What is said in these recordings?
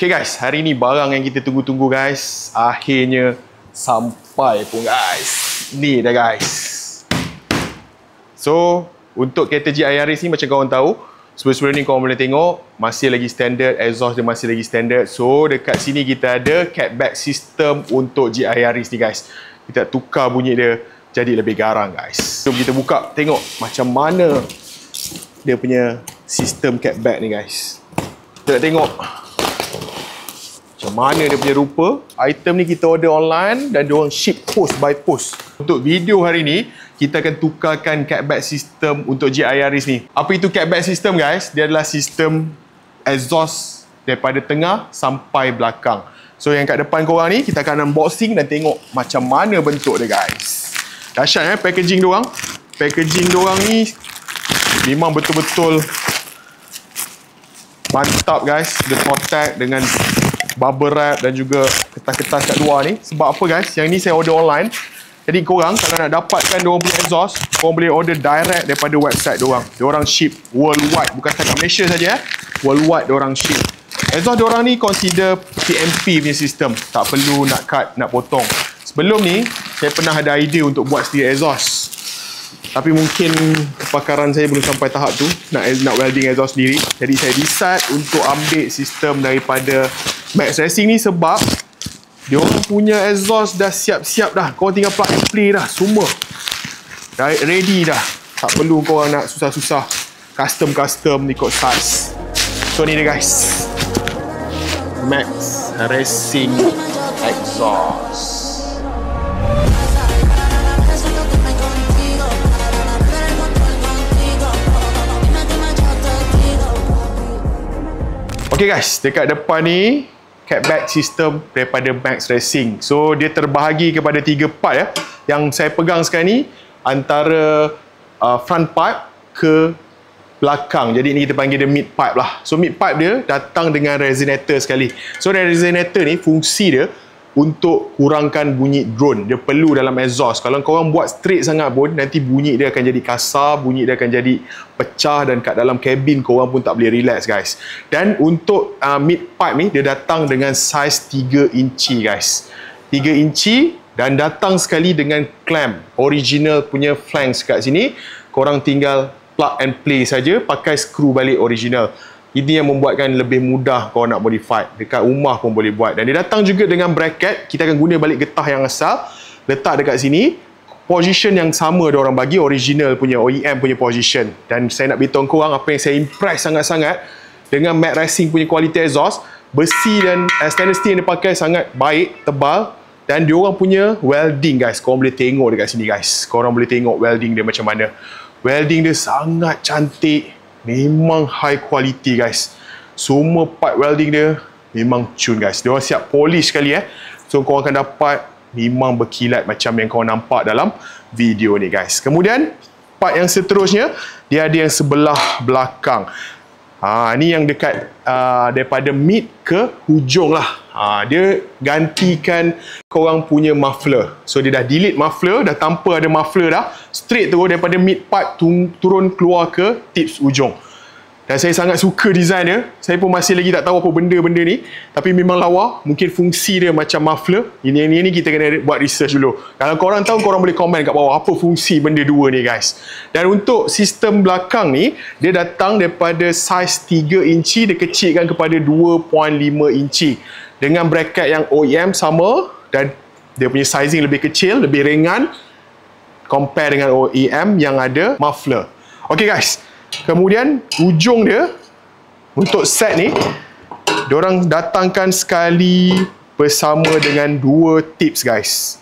Okay guys, hari ni barang yang kita tunggu-tunggu guys, akhirnya sampai pun guys. Ni dah guys. So, untuk kereta GI Yaris ni macam korang tahu, sebelum ni korang boleh tengok masih lagi standard, exhaust dia masih lagi standard. So, dekat sini kita ada catback system untuk GI Yaris ni guys. Kita tukar bunyi dia jadi lebih garang guys. Jom kita buka, tengok macam mana dia punya sistem catback ni guys. Kita nak tengok macam mana dia punya rupa. Item ni kita order online dan diorang ship post by post. Untuk video hari ni, kita akan tukarkan catback system untuk GI Yaris ni. Apa itu catback system guys? Dia adalah sistem exhaust daripada tengah sampai belakang. So yang kat depan korang ni, kita akan unboxing dan tengok macam mana bentuk dia guys. Dahsyat packaging diorang. Packaging diorang ni memang betul-betul mantap guys. Dia protect dengan bubble wrap dan juga kertas-kertas kat luar ni. Sebab apa guys? Yang ni saya order online. Jadi korang kalau nak dapatkan diorang punya exhaust, korang boleh order direct daripada website diorang. Diorang ship worldwide, bukan setakat Malaysia saja. Worldwide diorang ship. Exhaust diorang ni consider PMP punya sistem. Tak perlu nak cut, nak potong. Sebelum ni, saya pernah ada idea untuk buat sendiri exhaust. Tapi mungkin kepakaran saya belum sampai tahap tu, nak welding exhaust sendiri. Jadi saya decide untuk ambil sistem daripada Max Racing ni sebab diorang punya exhaust dah siap-siap dah. Korang tinggal plug and play dah, semua dah ready dah. Tak perlu korang nak susah-susah custom ikut size. So ni dia guys, Max Racing exhaust. Okay guys, dekat depan ni catback system daripada Max Racing. So dia terbahagi kepada 3 part ya. Yang saya pegang sekarang ni antara front pipe ke belakang. Jadi ni kita panggil dia mid pipe lah. So mid pipe dia datang dengan resonator sekali. So resonator ni fungsi dia untuk kurangkan bunyi drone. Dia perlu dalam exhaust. Kalau korang buat straight sangat pun, nanti bunyi dia akan jadi kasar, bunyi dia akan jadi pecah dan kat dalam kabin korang pun tak boleh relax guys. Dan untuk mid pipe ni, dia datang dengan saiz 3 inci guys. 3 inci dan datang sekali dengan clamp. Original punya flanks kat sini. Korang tinggal plug and play saja, pakai skru balik original. Ini yang membuatkan lebih mudah kalau nak modify. Dekat rumah pun boleh buat. Dan dia datang juga dengan bracket. Kita akan guna balik getah yang asal. Letak dekat sini. Position yang sama diorang bagi. Original punya, OEM punya position. Dan saya nak beritahu korang apa yang saya impress sangat-sangat dengan Max Racing punya quality exhaust. Besi dan stainless steel yang dia pakai sangat baik, tebal. Dan diorang punya welding guys. Korang boleh tengok dekat sini guys. Korang boleh tengok welding dia macam mana. Welding dia sangat cantik. Memang high quality guys. Semua part welding dia memang cun guys. Dia orang siap polish sekali So korang akan dapat memang berkilat macam yang korang nampak dalam video ni guys. Kemudian part yang seterusnya, dia ada yang sebelah belakang. Ni yang dekat daripada mid ke hujung lah. Dia gantikan korang punya muffler. So dia dah delete muffler, dah tanpa ada muffler dah. Straight terus daripada mid pipe turun keluar ke tips ujung. Dan saya sangat suka design dia. Saya pun masih lagi tak tahu apa benda-benda ni. Tapi memang lawa. Mungkin fungsi dia macam muffler. Ini kita kena buat research dulu. Kalau korang tahu, korang boleh komen kat bawah apa fungsi benda dua ni guys. Dan untuk sistem belakang ni, dia datang daripada saiz 3 inci, dia kecilkan kepada 2.5 inci. Dengan bracket yang OEM sama dan dia punya sizing lebih kecil, lebih ringan compare dengan OEM yang ada muffler. Okay guys. Kemudian ujung dia untuk set ni diorang datangkan sekali bersama dengan 2 tips guys.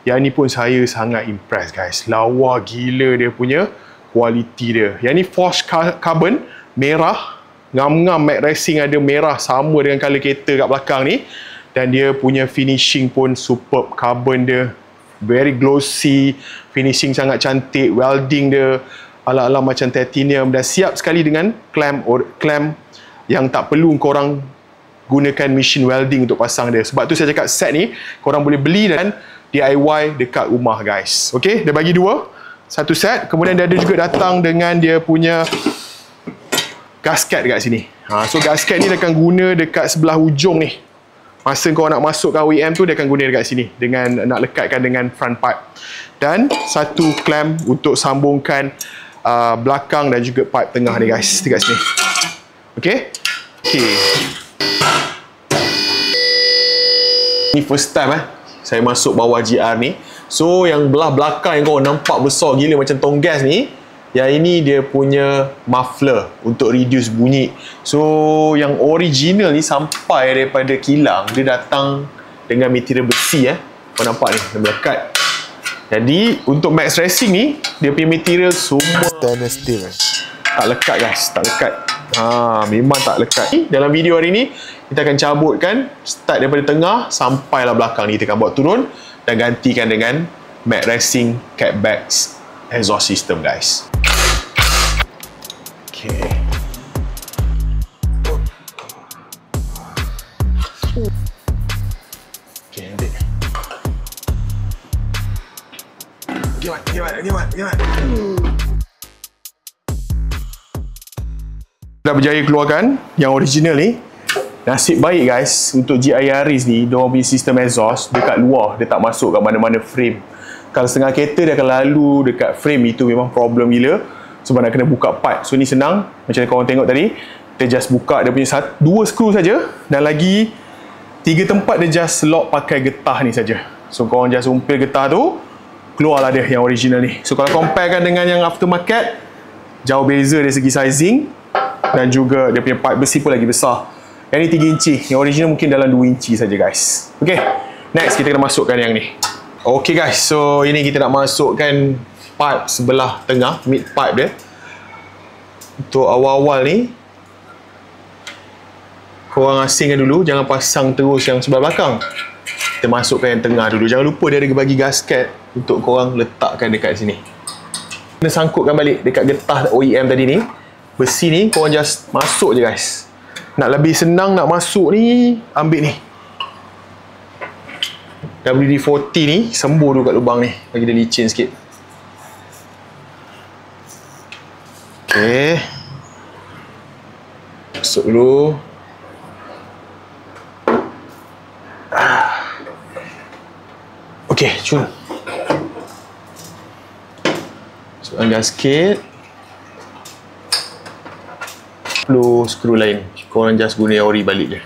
Yang ni pun saya sangat impress guys. Lawa gila dia punya quality dia. Yang ni forged carbon merah. Ngam-ngam Max Racing ada merah sama dengan color kereta kat belakang ni. Dan dia punya finishing pun superb. Carbon dia very glossy. Finishing sangat cantik. Welding dia ala-ala macam titanium. Dan siap sekali dengan clamp yang tak perlu korang gunakan machine welding untuk pasang dia. Sebab tu saya cakap set ni korang boleh beli dan DIY dekat rumah guys. Okay, dia bagi 2. Satu set. Kemudian dia ada juga datang dengan dia punya gasket dekat sini. So gasket ni dia akan guna dekat sebelah ujung ni. Masa kau nak masukkan OEM tu, dia akan guna dekat sini dengan nak lekatkan dengan front pipe. Dan satu clamp untuk sambungkan belakang dan juga pipe tengah ni guys, dekat sini. Okay. Ni first time saya masuk bawah GR ni. So yang belah belakang yang kau nampak besar gila macam tong gas ni, yang ini dia punya muffler untuk reduce bunyi. So yang original ni sampai daripada kilang, dia datang dengan material besi kau nampak ni, dia melekat. Jadi untuk Max Racing ni, dia punya material semua stainless steel. Tak lekat guys, tak lekat. Memang tak lekat. Dalam video hari ni kita akan cabutkan, start daripada tengah sampailah belakang ni, kita akan buat turun dan gantikan dengan Max Racing catback exhaust system guys. Okay. Gimana? Dah berjaya keluarkan yang original ni. Nasib baik guys, untuk GR Yaris ni, diorang punya sistem exhaust dekat luar, dia tak masuk kat mana-mana frame. Kalau setengah kereta dia akan lalu dekat frame, itu memang problem gila. Sebab nak kena buka pipe. So ni senang, macam yang korang tengok tadi, kita just buka dia punya 2 skru saja, dan lagi 3 tempat dia just lock pakai getah ni saja. So korang just umpil getah tu, keluarlah dia yang original ni. So kalau comparekan dengan yang aftermarket, jauh beza dari segi sizing, dan juga dia punya pipe besi pun lagi besar. Yang ni 3 inci, yang original mungkin dalam 2 inci saja guys. Okay, next kita kena masukkan yang ni. Okay guys, so ini kita nak masukkan pipe sebelah tengah, mid pipe dia. Untuk awal-awal ni, korang asingkan dulu, jangan pasang terus yang sebelah belakang. Kita masukkan yang tengah dulu. Jangan lupa dia ada bagi gasket untuk korang letakkan dekat sini. Kena sangkutkan balik dekat getah OEM tadi ni. Besi ni korang just masuk je guys. Nak lebih senang nak masuk ni, ambil ni WD-40 ni, sembur dulu kat lubang ni, bagi dia licin sikit. Okay, masuk dulu. Okay, cun. Masukkan gasket. Perlu skru lain, korang just guna ori balik je.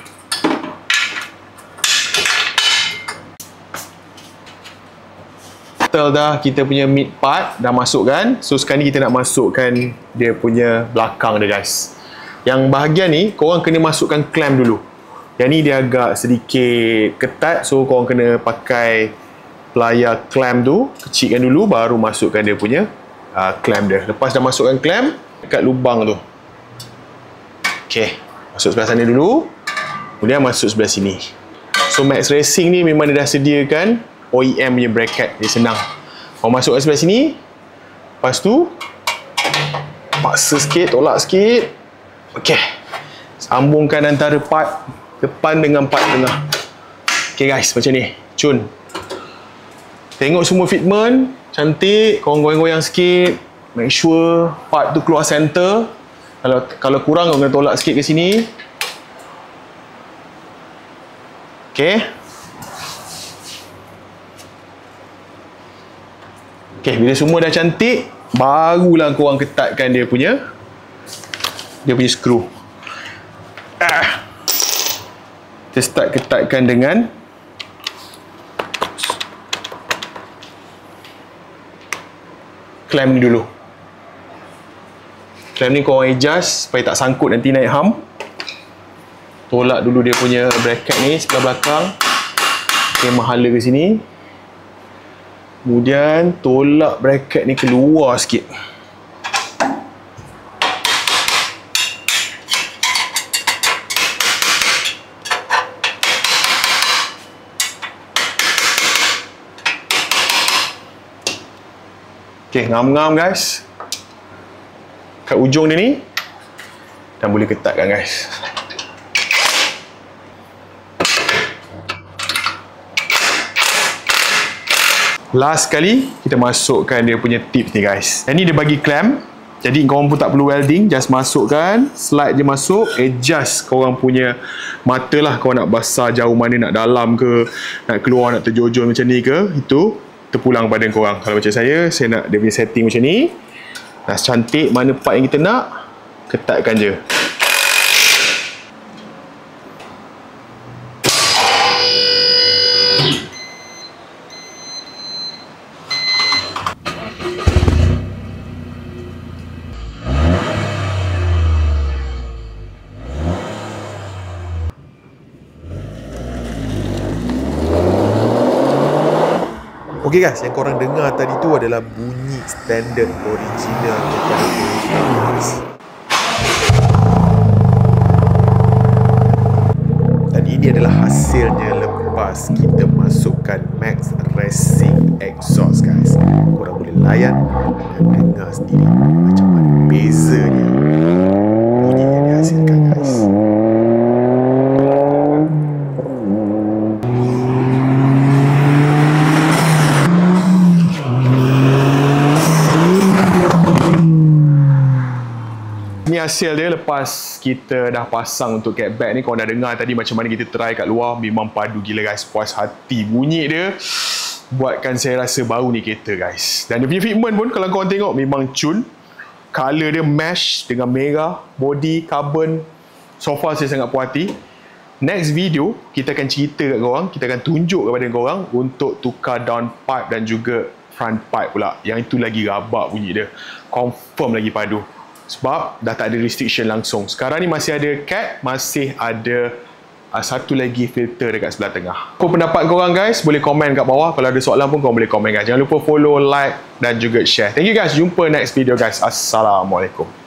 Settle dah kita punya mid part, dah masukkan. So sekarang ni kita nak masukkan dia punya belakang dia guys. Yang bahagian ni korang kena masukkan clamp dulu. Yang ni dia agak sedikit ketat, so korang kena pakai pelayar clamp tu, kecilkan dulu baru masukkan dia punya clamp dia. Lepas dah masukkan clamp dekat lubang tu, okay, masuk sebelah sana dulu, kemudian masuk sebelah sini. So Max Racing ni memang dia dah sediakan OEM punya bracket, dia senang. Kau masukkan sebelah sini, lepas tu paksa sikit, tolak sikit. Okay, sambungkan antara part depan dengan part tengah. Okay guys, macam ni, cun. Tengok semua fitment cantik, korang goyang-goyang sikit, make sure part tu keluar center. Kalau kurang, kau kena tolak sikit ke sini. Okay. Okay, bila semua dah cantik, barulah korang ketatkan dia punya skru. Kita start ketatkan dengan clamp ni dulu. Clamp ni korang adjust supaya tak sangkut nanti naik hum. Tolak dulu dia punya bracket ni sebelah belakang. Okay, mahala ke sini. Kemudian tolak bracket ni keluar sikit. Okay, ngam-ngam guys kat ujung dia ni, dan boleh ketatkan guys. Last sekali kita masukkan dia punya tips ni guys. Yang ni dia bagi clamp Jadi korang pun tak perlu welding, just masukkan, slide je masuk, adjust korang punya mata lah, korang nak basah jauh mana, nak dalam ke, nak keluar, nak terjojol macam ni ke, itu terpulang pada korang. Kalau macam saya nak dia punya setting macam ni, dah cantik, mana part yang kita nak, ketatkan je. Okay guys, yang korang dengar tadi tu adalah bunyi standard original daripada Max. Dan ini adalah hasilnya lepas kita masukkan Max Racing exhaust guys. Korang boleh layan dan dengar sendiri macam mana bezanya bunyi yang dihasilkan guys. Ni hasil dia lepas kita dah pasang untuk catback ni. Korang dah dengar tadi macam mana kita try kat luar. Memang padu gila guys, puas hati bunyi dia. Buatkan saya rasa baru ni kereta guys. Dan dia punya fitment pun kalau korang tengok memang cun. Color dia mesh dengan merah, body, carbon. So far saya sangat puas hati. Next video kita akan cerita kat korang, kita akan tunjuk kepada korang untuk tukar down pipe dan juga front pipe pula. Yang itu lagi rabak bunyi dia. Confirm lagi padu. Sebab dah tak ada restriction langsung. Sekarang ni masih ada cat, masih ada satu lagi filter dekat sebelah tengah. Apa pendapat korang guys? Boleh komen kat bawah. Kalau ada soalan pun korang boleh komen guys. Jangan lupa follow, like dan juga share. Thank you guys. Jumpa next video guys. Assalamualaikum.